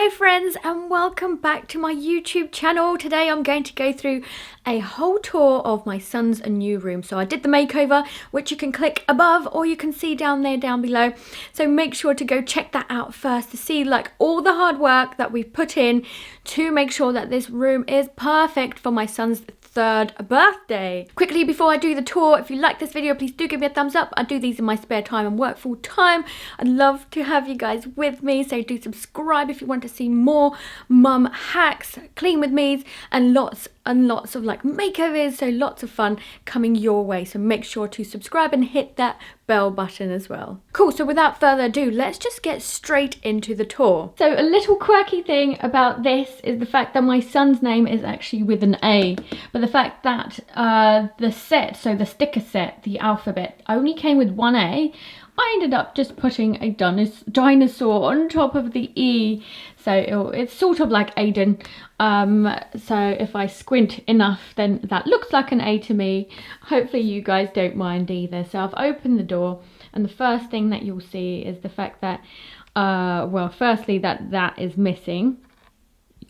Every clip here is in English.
Hi friends, and welcome back to my YouTube channel. Today I'm going to go through a whole tour of my son's new room. So I did the makeover, which you can click above or you can see down there down below. So make sure to go check that out first to see like all the hard work that we've put in to make sure that this room is perfect for my son's third birthday. Quickly before I do the tour, if you like this video, please do give me a thumbs up. I do these in my spare time and work full time. I'd love to have you guys with me, so do subscribe if you want to see more mum hacks, clean with me's, and lots of like makeovers, so lots of fun coming your way. So make sure to subscribe and hit that bell button as well. Cool, so without further ado, let's just get straight into the tour. So a little quirky thing about this is the fact that my son's name is actually with an A, but the fact that the set, so the sticker set, the alphabet, only came with one A, I ended up just putting a dinosaur on top of the E, so it's sort of like Aiden. So if I squint enough, then that looks like an A to me. Hopefully you guys don't mind either. So I've opened the door, and the first thing that you'll see is the fact that, well, firstly that is missing.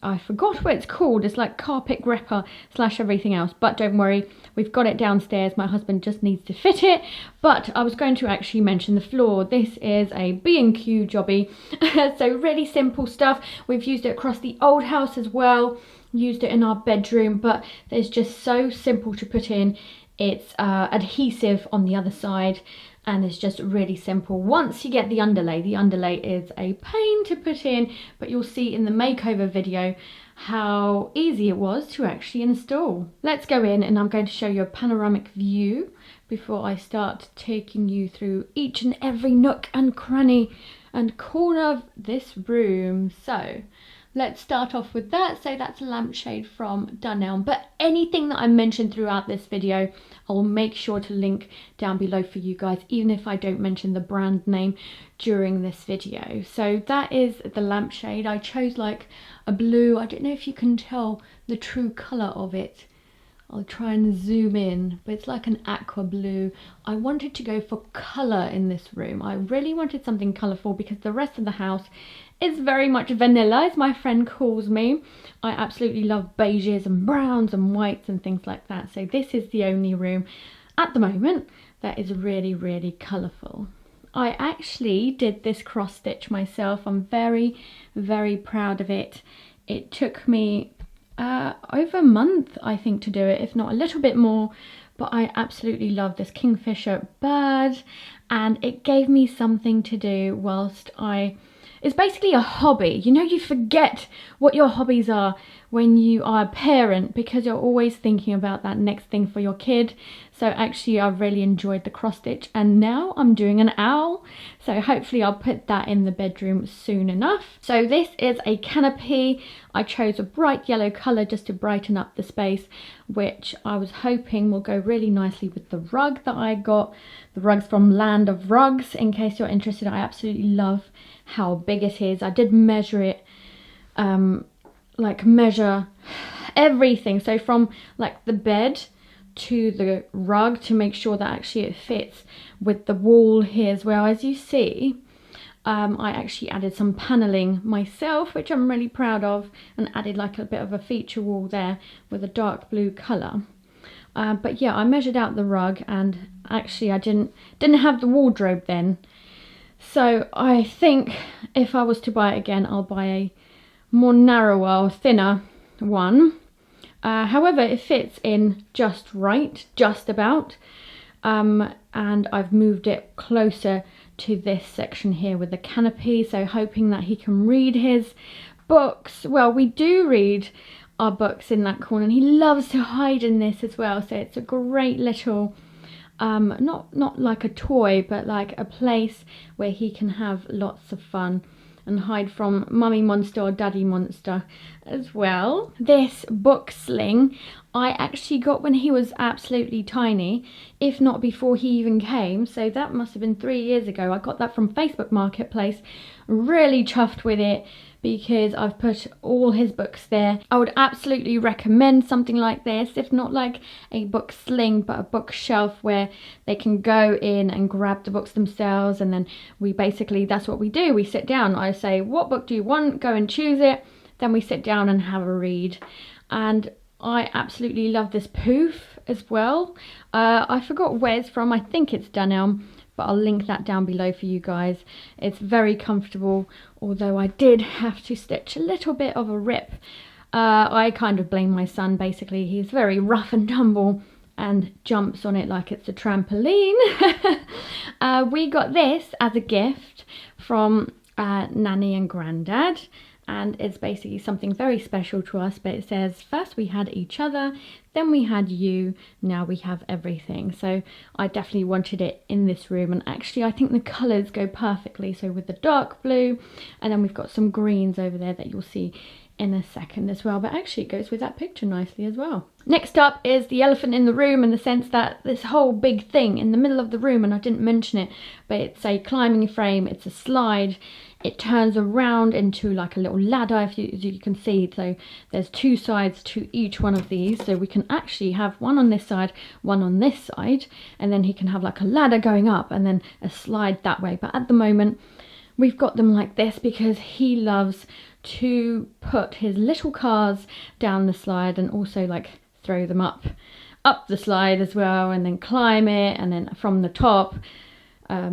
I forgot what it's called. It's like carpet gripper / everything else, but don't worry, we've got it downstairs. My husband just needs to fit it. But I was going to actually mention the floor. This is a B&Q jobby. So really simple stuff. We've used it across the old house as well, used it in our bedroom, but it's just so simple to put in. It's adhesive on the other side, and it's just really simple. Once you get the underlay is a pain to put in, but you'll see in the makeover video how easy it was to actually install. Let's go in, and I'm going to show you a panoramic view before I start taking you through each and every nook and cranny and corner of this room. So let's start off with that. So that's a lampshade from Dunelm, but anything that I mentioned throughout this video, I'll make sure to link down below for you guys, even if I don't mention the brand name during this video. So that is the lampshade. I chose like a blue. I don't know if you can tell the true colour of it. I'll try and zoom in, but it's like an aqua blue. I wanted to go for colour in this room. I really wanted something colourful because the rest of the house is very much vanilla, as my friend calls me. I absolutely love beiges and browns and whites and things like that. So this is the only room at the moment that is really, really colourful. I actually did this cross stitch myself. I'm very, very proud of it. It took me over a month, I think, to do it, if not a little bit more, but I absolutely love this kingfisher bird, and it gave me something to do whilst it's basically a hobby. You know, you forget what your hobbies are when you are a parent because you're always thinking about that next thing for your kid. So actually I've really enjoyed the cross stitch, and now I'm doing an owl. So hopefully I'll put that in the bedroom soon enough. So this is a canopy. I chose a bright yellow colour just to brighten up the space, which I was hoping will go really nicely with the rug that I got. The rug's from Land of Rugs, in case you're interested. I absolutely love how big it is. I did measure it, like measure everything, so from like the bed to the rug, to make sure that actually it fits with the wall here as well. As you see, I actually added some paneling myself, which I'm really proud of, and added like a bit of a feature wall there with a dark blue colour. But yeah, I measured out the rug, and actually I didn't have the wardrobe then. So I think if I was to buy it again, I'll buy a more narrower or thinner one. However, it fits in just right, just about. And I've moved it closer to this section here with the canopy, so hoping that he can read his books. Well, we do read our books in that corner, and he loves to hide in this as well. So it's a great little not like a toy, but like a place where he can have lots of fun and hide from mummy monster or daddy monster as well. This book sling I actually got when he was absolutely tiny, if not before he even came, so that must have been 3 years ago. I got that from Facebook Marketplace. Really chuffed with it because I've put all his books there. I would absolutely recommend something like this, if not like a book sling, but a bookshelf where they can go in and grab the books themselves, and then we basically, that's what we do. We sit down, I say, what book do you want? Go and choose it. Then we sit down and have a read. And I absolutely love this poof as well. I forgot where it's from. I think it's Dunelm, but I'll link that down below for you guys. It's very comfortable, although I did have to stitch a little bit of a rip. I kind of blame my son, basically. He's very rough and tumble and jumps on it like it's a trampoline. We got this as a gift from Nanny and Grandad. And it's basically something very special to us, but it says, first we had each other, then we had you, now we have everything. So I definitely wanted it in this room, and actually I think the colours go perfectly. So with the dark blue, and then we've got some greens over there that you'll see in a second as well, but actually it goes with that picture nicely as well. Next up is the elephant in the room, in the sense that this whole big thing in the middle of the room, and I didn't mention it, but it's a climbing frame, it's a slide. It turns around into like a little ladder, as you can see. So there's two sides to each one of these. So we can actually have one on this side, one on this side. And then he can have like a ladder going up and then a slide that way. But at the moment, we've got them like this because he loves to put his little cars down the slide and also like throw them up the slide as well, and then climb it, and then from the top,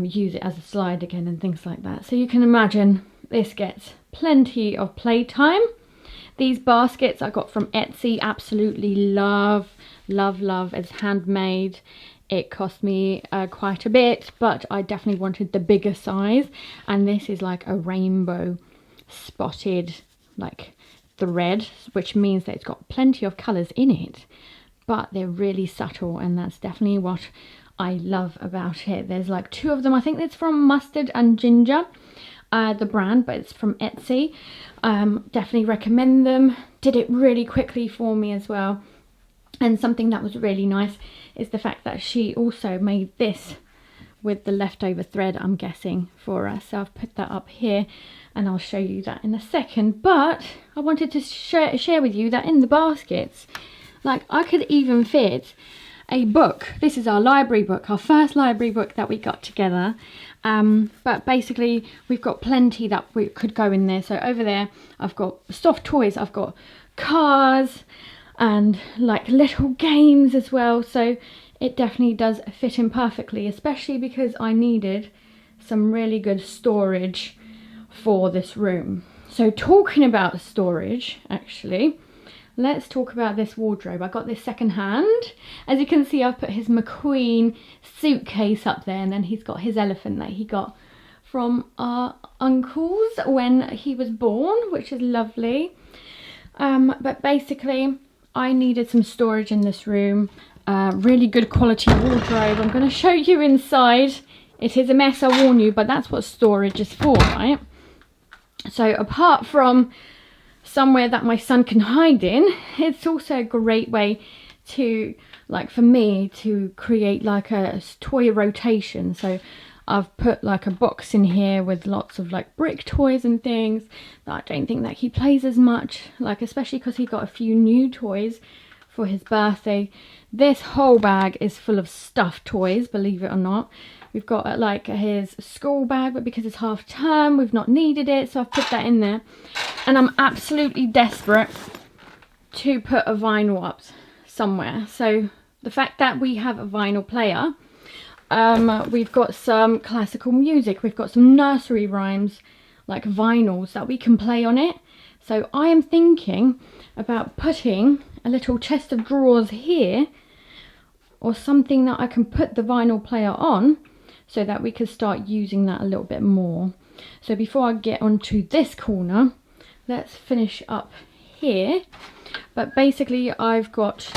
use it as a slide again and things like that. So you can imagine this gets plenty of playtime. These baskets I got from Etsy, absolutely love. It's handmade. It cost me quite a bit, but I definitely wanted the bigger size, and this is like a rainbow spotted like thread, which means that it's got plenty of colours in it, but they're really subtle, and that's definitely what I love about it. There's like two of them. I think it's from Mustard and Ginger, the brand, but it's from Etsy. Definitely recommend them. Did it really quickly for me as well. And something that was really nice is the fact that she also made this with the leftover thread, I'm guessing, for us. So I've put that up here, and I'll show you that in a second. But I wanted to share with you that in the baskets, like, I could even fit a book. This is our library book, our first library book that we got together. But basically we've got plenty that we could go in there. So over there I've got soft toys, I've got cars and like little games as well. So it definitely does fit in perfectly, especially because I needed some really good storage for this room. So talking about storage, actually, let's talk about this wardrobe. I got this second hand. As you can see, I've put his McQueen suitcase up there, and then he's got his elephant that he got from our uncles when he was born, which is lovely. But basically, I needed some storage in this room. Really good quality wardrobe. I'm going to show you inside. It is a mess, I warn you, but that's what storage is for, right? So apart from somewhere that my son can hide in, it's also a great way to, like, for me to create like a toy rotation. So I've put like a box in here with lots of like brick toys and things that I don't think that he plays as much, like, especially because he got a few new toys for his birthday. This whole bag is full of stuffed toys, believe it or not. We've got like his school bag, but because it's half term, we've not needed it, so I've put that in there. And I'm absolutely desperate to put a vinyl up somewhere. So the fact that we have a vinyl player, we've got some classical music, we've got some nursery rhymes, like vinyls that we can play on it. So I am thinking about putting a little chest of drawers here, or something that I can put the vinyl player on, so that we could start using that a little bit more. So before I get onto this corner, let's finish up here. But basically I've got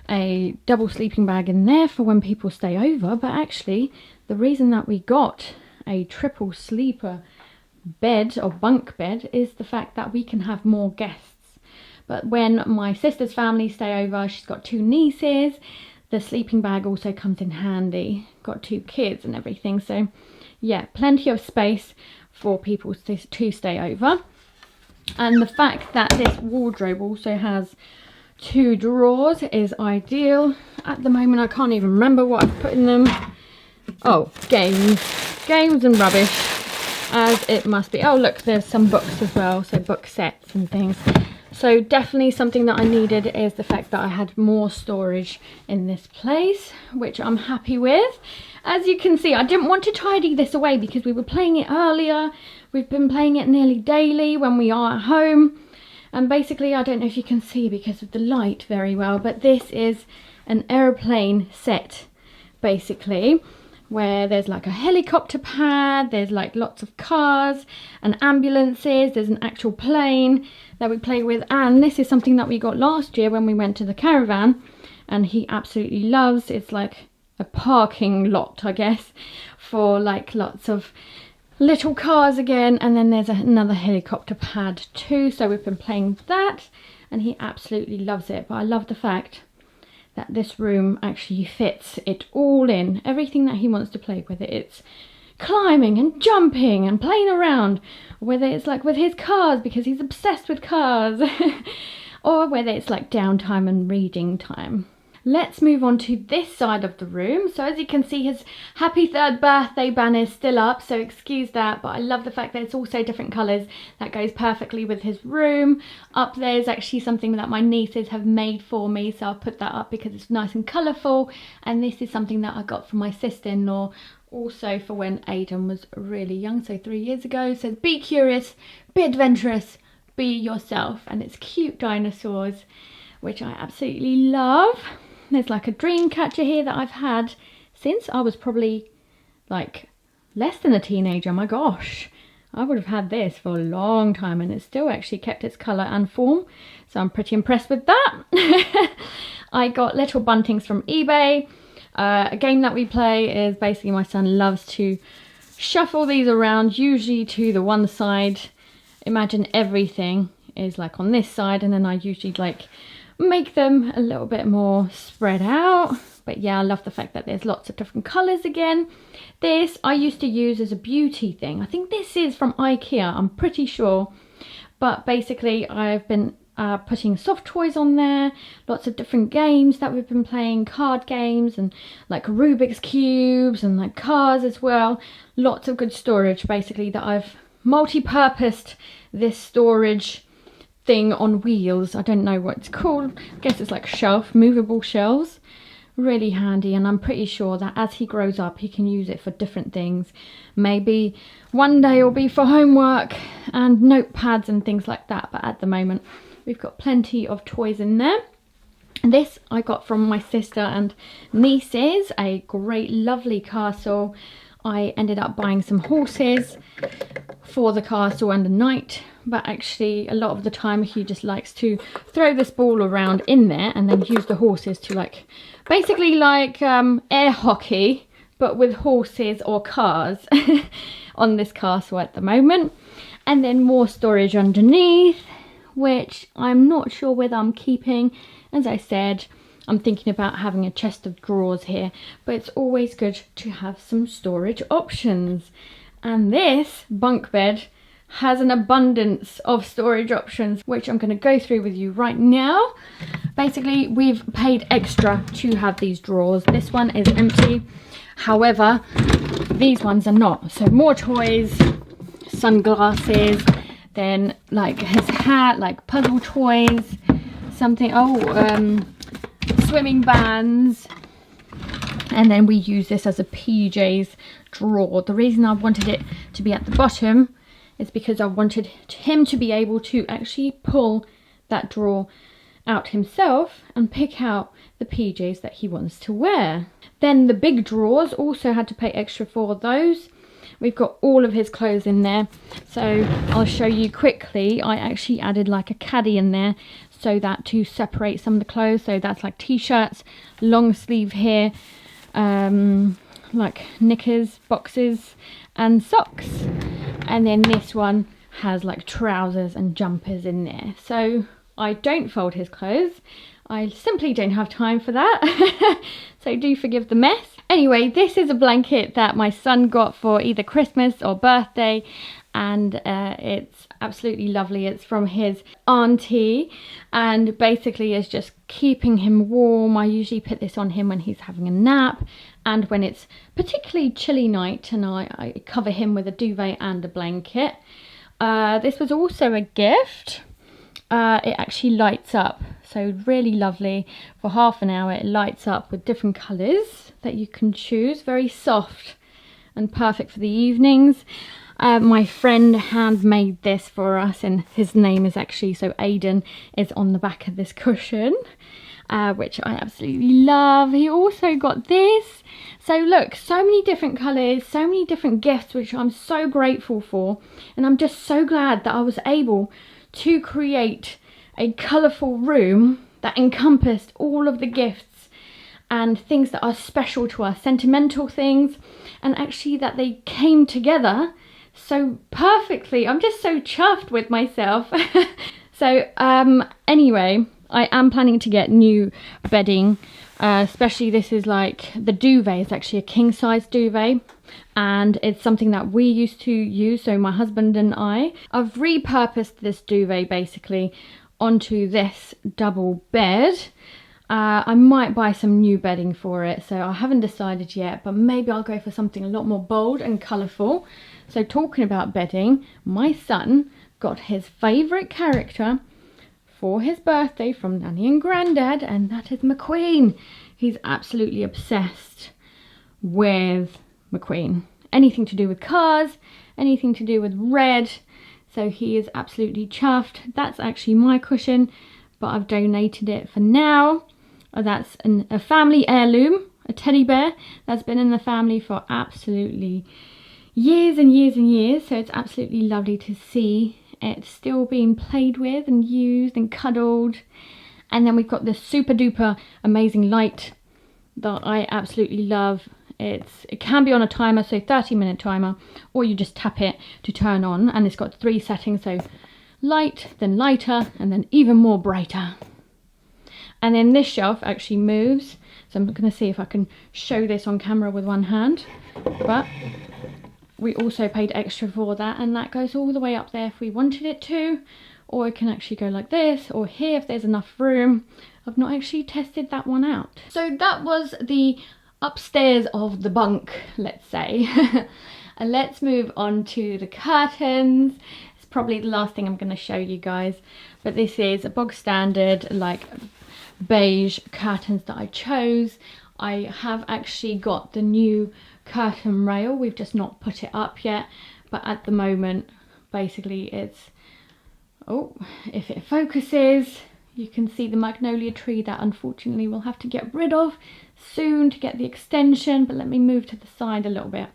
a double sleeping bag in there for when people stay over, but actually the reason that we got a triple sleeper bed or bunk bed is the fact that we can have more guests. But when my sister's family stay over, she's got 2 nieces, the sleeping bag also comes in handy. Got 2 kids and everything, so yeah, plenty of space for people to stay over. And the fact that this wardrobe also has 2 drawers is ideal. At the moment I can't even remember what I've put in them. Oh, games and rubbish, as it must be. Oh look, there's some books as well, so book sets and things. So definitely something that I needed is the fact that I had more storage in this place, which I'm happy with. As you can see, I didn't want to tidy this away because we were playing it earlier. We've been playing it nearly daily when we are at home. And basically, I don't know if you can see because of the light very well, but this is an aeroplane set, basically, where there's like a helicopter pad, there's like lots of cars and ambulances, there's an actual plane that we play with. And this is something that we got last year when we went to the caravan, and he absolutely loves. It's like a parking lot, I guess, for like lots of little cars again. And then there's another helicopter pad too, so we've been playing that and he absolutely loves it. But I love the fact that this room actually fits it all in, everything that he wants to play with it. It's climbing and jumping and playing around, whether it's like with his cars because he's obsessed with cars or whether it's like downtime and reading time. Let's move on to this side of the room. So as you can see, his happy 3rd birthday banner is still up, so excuse that, but I love the fact that it's also different colours. That goes perfectly with his room. Up there is actually something that my nieces have made for me, so I'll put that up because it's nice and colourful. And this is something that I got from my sister-in-law, also for when Aidan was really young, so 3 years ago. It says, be curious, be adventurous, be yourself. And it's cute dinosaurs, which I absolutely love. There's like a dream catcher here that I've had since I was probably like less than a teenager. My gosh, I would have had this for a long time and it's still actually kept its colour and form. So I'm pretty impressed with that. I got little buntings from eBay. A game that we play is basically my son loves to shuffle these around, usually to the one side. Imagine everything is like on this side, and then I usually like make them a little bit more spread out. But yeah, I love the fact that there's lots of different colours again. This I used to use as a beauty thing. I think this is from IKEA, I'm pretty sure. But basically I've been putting soft toys on there, lots of different games that we've been playing, card games and like Rubik's cubes and like cars as well. Lots of good storage basically that I've multi-purposed this storage thing on wheels. I don't know what it's called. I guess it's like movable shelves. Really handy, and I'm pretty sure that as he grows up he can use it for different things. Maybe one day it'll be for homework and notepads and things like that, but at the moment we've got plenty of toys in there. This I got from my sister and nieces, a great lovely castle. I ended up buying some horses for the castle and a knight, but actually a lot of the time he just likes to throw this ball around in there and then use the horses to like basically like air hockey, but with horses or cars on this castle at the moment. And then more storage underneath, which I'm not sure whether I'm keeping. As I said, I'm thinking about having a chest of drawers here, but it's always good to have some storage options. And this bunk bed has an abundance of storage options, which I'm going to go through with you right now. Basically, we've paid extra to have these drawers. This one is empty. However, these ones are not. So more toys, sunglasses, then like his hat, like puzzle toys, something, swimming bands. And then we use this as a PJs drawer. The reason I wanted it to be at the bottom is because I wanted him to be able to actually pull that drawer out himself and pick out the PJs that he wants to wear. Then the big drawers also had to pay extra for those. We've got all of his clothes in there, so I'll show you quickly. I actually added like a caddy in there so that to separate some of the clothes. So that's like t-shirts, long sleeve here, like knickers, boxes and socks. And then this one has like trousers and jumpers in there. So I don't fold his clothes. I simply don't have time for that. So do forgive the mess. Anyway, this is a blanket that my son got for either Christmas or birthday. and it's absolutely lovely. It's from his auntie, and basically is just keeping him warm. I usually put this on him when he's having a nap, and when it's particularly chilly night, and I cover him with a duvet and a blanket. This was also a gift. It actually lights up, so really lovely. For half an hour it lights up with different colours that you can choose. Very soft and perfect for the evenings. My friend handmade this for us, and his name is actually, so Aiden is on the back of this cushion, which I absolutely love. He also got this. So look, so many different colours, so many different gifts, which I'm so grateful for. And I'm just so glad that I was able to create a colourful room that encompassed all of the gifts and things that are special to us, sentimental things, and actually that they came together so perfectly. I'm just so chuffed with myself. So anyway, I am planning to get new bedding, especially this is like the duvet. It's actually a king size duvet, and it's something that we used to use, so my husband and I've repurposed this duvet basically onto this double bed. I might buy some new bedding for it, so I haven't decided yet, but maybe I'll go for something a lot more bold and colourful. So talking about bedding, my son got his favourite character for his birthday from Nanny and Grandad, and that is McQueen. He's absolutely obsessed with McQueen. Anything to do with cars, anything to do with red, so he is absolutely chuffed. That's actually my cushion, but I've donated it for now. That's a family heirloom, a teddy bear that's been in the family for absolutely years and years and years, so it's absolutely lovely to see it still being played with and used and cuddled. And then we've got this super duper amazing light that I absolutely love. It can be on a timer, so 30-minute timer, or you just tap it to turn on, and it's got 3 settings, so light, then lighter, and then even more brighter. And then this shelf actually moves, so I'm going to see if I can show this on camera with one hand, but we also paid extra for that, and that goes all the way up there if we wanted it to, or it can actually go like this, or here if there's enough room. I've not actually tested that one out. So that was the upstairs of the bunk, let's say. And let's move on to the curtains. It's probably the last thing I'm going to show you guys, but this is a bog standard like beige curtains that I chose. I have actually got the new curtain rail, we've just not put it up yet, but at the moment basically it's, oh, if it focuses, you can see the magnolia tree that unfortunately we'll have to get rid of soon to get the extension, but let me move to the side a little bit.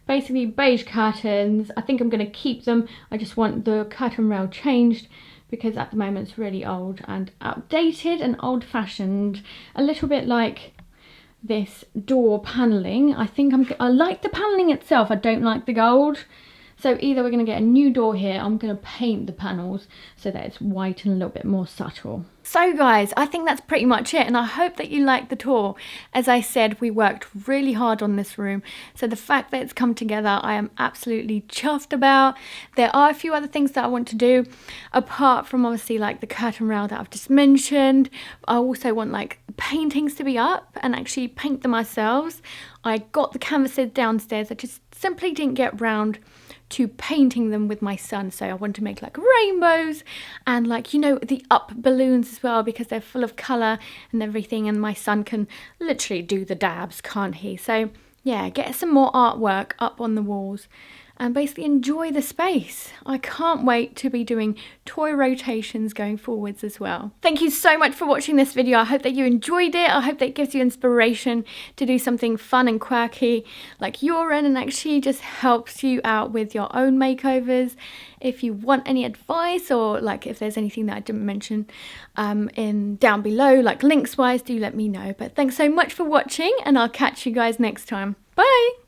Basically beige curtains, I think I'm going to keep them. I just want the curtain rail changed because at the moment it's really old and outdated and old-fashioned, a little bit like this door paneling. I like the paneling itself, I don't like the gold. So either we're going to get a new door here, I'm going to paint the panels so that it's white and a little bit more subtle. So guys, I think that's pretty much it, and I hope that you liked the tour. As I said, we worked really hard on this room, so the fact that it's come together, I am absolutely chuffed about. There are a few other things that I want to do, apart from obviously like the curtain rail that I've just mentioned. I also want like paintings to be up and actually paint them ourselves. I got the canvases downstairs, I just simply didn't get round to painting them with my son, so I want to make like rainbows and like, you know, the up balloons as well, because they're full of colour and everything, and my son can literally do the dabs, can't he? So yeah, get some more artwork up on the walls and basically enjoy the space. I can't wait to be doing toy rotations going forwards as well. Thank you so much for watching this video. I hope that you enjoyed it. I hope that it gives you inspiration to do something fun and quirky like your own, and actually just helps you out with your own makeovers. If you want any advice, or like if there's anything that I didn't mention in down below, like links wise, do let me know. But thanks so much for watching, and I'll catch you guys next time. Bye!